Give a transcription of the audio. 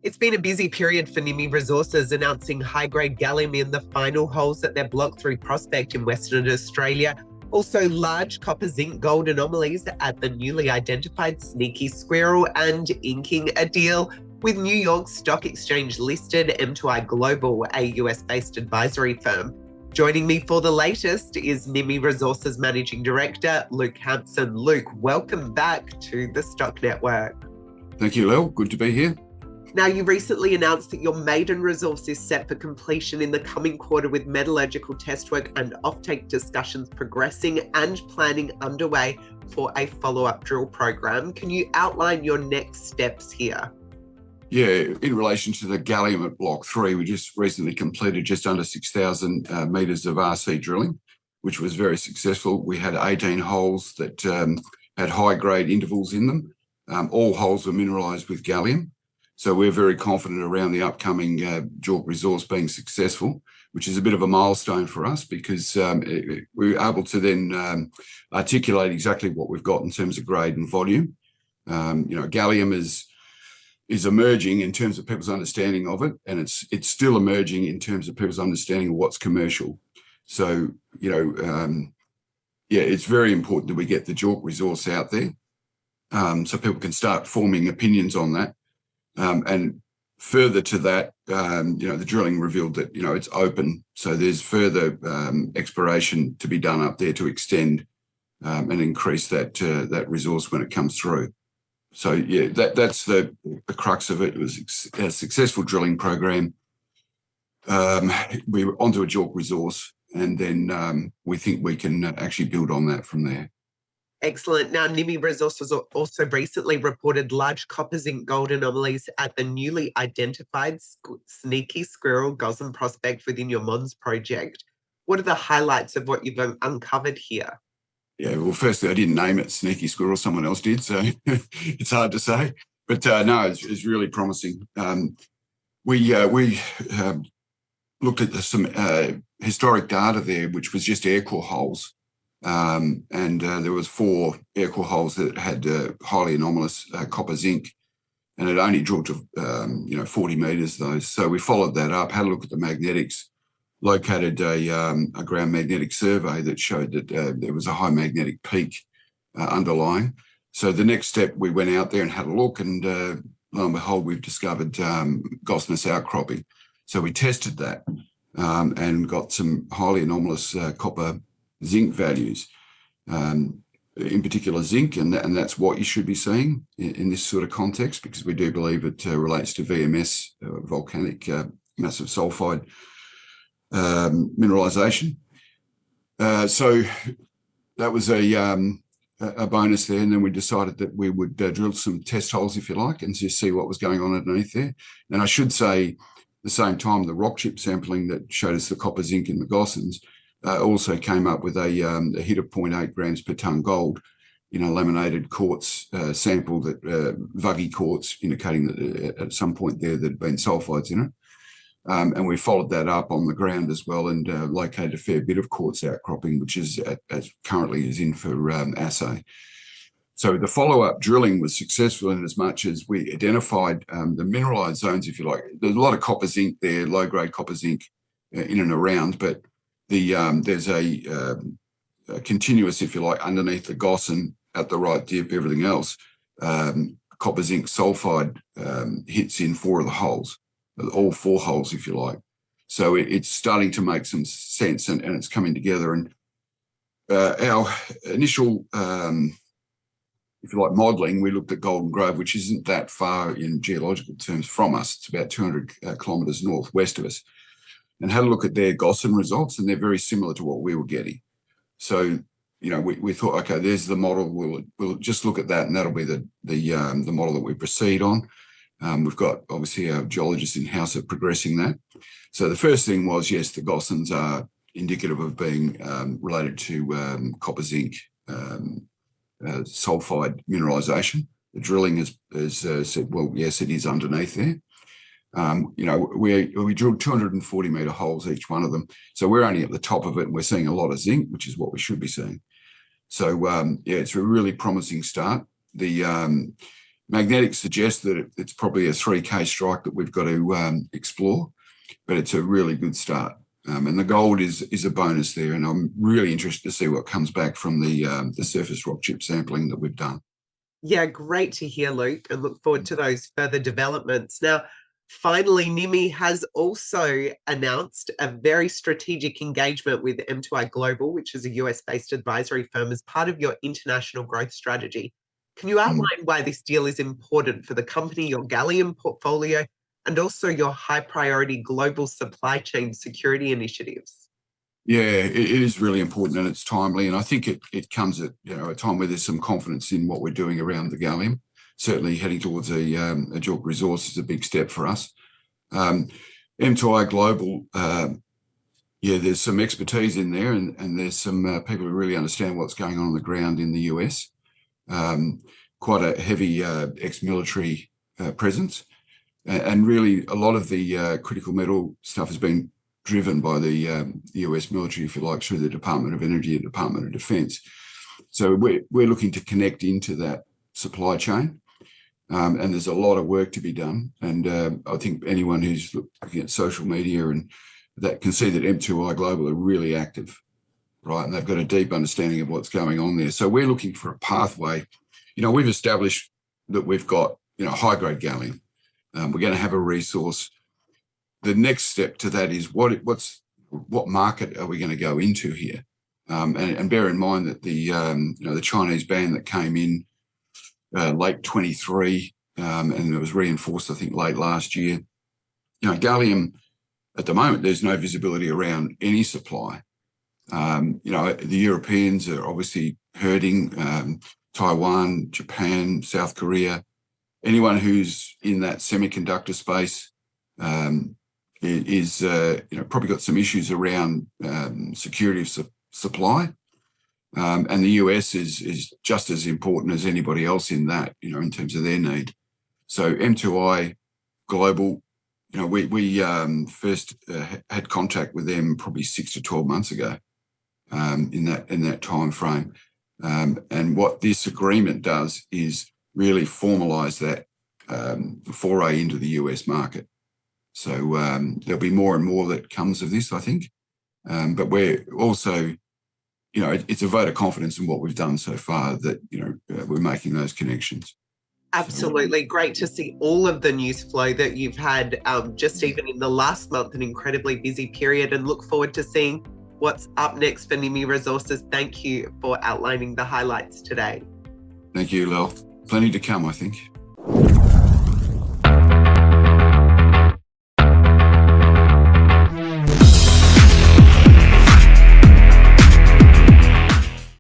It's been a busy period for Nimy Resources, announcing high-grade gallium in the final holes at their Block 3 prospect in Western Australia. Also, large copper-zinc-gold anomalies at the newly identified Sneaky Squirrel, and inking a deal with New York Stock Exchange listed M2i Global, a US-based advisory firm. Joining me for the latest is Nimy Resources Managing Director, Luke Hampson. Luke, welcome back to the Stock Network. Thank you, Lil. Good to be here. Now, you recently announced that your Maiden Resource is set for completion in the coming quarter, with metallurgical test work and offtake discussions progressing and planning underway for a follow-up drill program. Can you outline your next steps here? Yeah, in relation to the gallium at Block 3, we just recently completed just under 6,000 metres of RC drilling, which was very successful. We had 18 holes that had high-grade intervals in them. All holes were mineralised with gallium. So we're very confident around the upcoming JORC resource being successful, which is a bit of a milestone for us because we were able to then articulate exactly what we've got in terms of grade and volume. Gallium is emerging in terms of people's understanding of it, and it's still emerging in terms of people's understanding of what's commercial. So, it's very important that we get the JORC resource out there so people can start forming opinions on that. And further to that, the drilling revealed that, it's open. So there's further exploration to be done up there to extend and increase that resource when it comes through. So, that's the crux of it. It was a successful drilling program. We were onto a JORC resource, and then we think we can actually build on that from there. Excellent. Now, Nimy Resources also recently reported large copper-zinc-gold anomalies at the newly identified Sneaky Squirrel Gallium prospect within your Mons project. What are the highlights of what you've uncovered here? Yeah, well, firstly, I didn't name it Sneaky Squirrel. Someone else did, so it's hard to say. But no, it's really promising. We looked at some historic data there, which was just air core holes. And there was 4 air core holes that had highly anomalous copper zinc, and it only drilled to 40 metres those. So we followed that up, had a look at the magnetics, located a ground magnetic survey that showed that there was a high magnetic peak underlying. So the next step, we went out there and had a look, and lo and behold, we've discovered gossamer outcropping. So we tested that and got some highly anomalous copper zinc values, in particular zinc, and that's what you should be seeing in this sort of context, because we do believe it relates to VMS, volcanic massive sulfide mineralisation. So that was a bonus there, and then we decided that we would drill some test holes, if you like, and just see what was going on underneath there. And I should say, at the same time, the rock chip sampling that showed us the copper zinc in the gossans also came up with a hit of 0.8 grams per tonne gold in a laminated quartz sample, that vuggy quartz, indicating that at some point there had been sulfides in it. And we followed that up on the ground as well, and located a fair bit of quartz outcropping, which is currently is in for assay. So the follow-up drilling was successful in as much as we identified the mineralised zones, if you like. There's a lot of copper zinc there, low-grade copper zinc in and around, but there's a continuous, if you like, underneath the gossan at the right dip, everything else, copper zinc sulfide hits in 4 of the holes, all 4 holes, if you like. So it's starting to make some sense, and it's coming together. And our initial, if you like, modelling, we looked at Golden Grove, which isn't that far in geological terms from us. It's about 200 kilometres northwest of us, and had a look at their gossan results, and they're very similar to what we were getting. So, we thought, okay, there's the model. We'll just look at that, and that'll be the model that we proceed on. We've got, obviously, our geologists in-house are progressing that. So the first thing was, yes, the gossans are indicative of being related to copper zinc sulfide mineralisation. The drilling has said, well, yes, it is underneath there. We drilled 240 metre holes, each one of them. So we're only at the top of it, and we're seeing a lot of zinc, which is what we should be seeing. So, it's a really promising start. Magnetics suggests that it's probably a 3K strike that we've got to explore, but it's a really good start. And the gold is a bonus there, and I'm really interested to see what comes back from the surface rock chip sampling that we've done. Yeah, great to hear, Luke, and look forward to those further developments. Now, finally, Nimy has also announced a very strategic engagement with M2i Global, which is a US-based advisory firm, as part of your international growth strategy. Can you outline why this deal is important for the company, your gallium portfolio, and also your high-priority global supply chain security initiatives? Yeah, it is really important, and it's timely. And I think it comes at a time where there's some confidence in what we're doing around the gallium. Certainly, heading towards a JORC resource is a big step for us. M2i Global, there's some expertise in there, and there's some people who really understand what's going on the ground in the US. Quite a heavy ex-military presence, and really a lot of the critical metal stuff has been driven by the US military, if you like, through the Department of Energy and Department of Defense. So we're looking to connect into that supply chain, and there's a lot of work to be done. And I think anyone who's looking at social media and that can see that M2i Global are really active, right? And they've got a deep understanding of what's going on there. So we're looking for a pathway. We've established that we've got high-grade gallium. We're going to have a resource. The next step to that is what market are we going to go into here? And bear in mind that the Chinese ban that came in late 23 and it was reinforced, I think, late last year. Gallium at the moment, there's no visibility around any supply. The Europeans are obviously hurting. Taiwan, Japan, South Korea, anyone who's in that semiconductor space is probably got some issues around security of supply, and the US is just as important as anybody else in that, in terms of their need. So M2i Global, we first had contact with them probably 6 to 12 months ago, in that time frame, and what this agreement does is really formalise that foray into the US market. So there'll be more and more that comes of this, I think. But we're also, it's a vote of confidence in what we've done so far that, we're making those connections. Absolutely. Great to see all of the news flow that you've had just even in the last month, an incredibly busy period, and look forward to seeing what's up next for Nimy Resources. Thank you for outlining the highlights today. Thank you, Lel. Plenty to come, I think.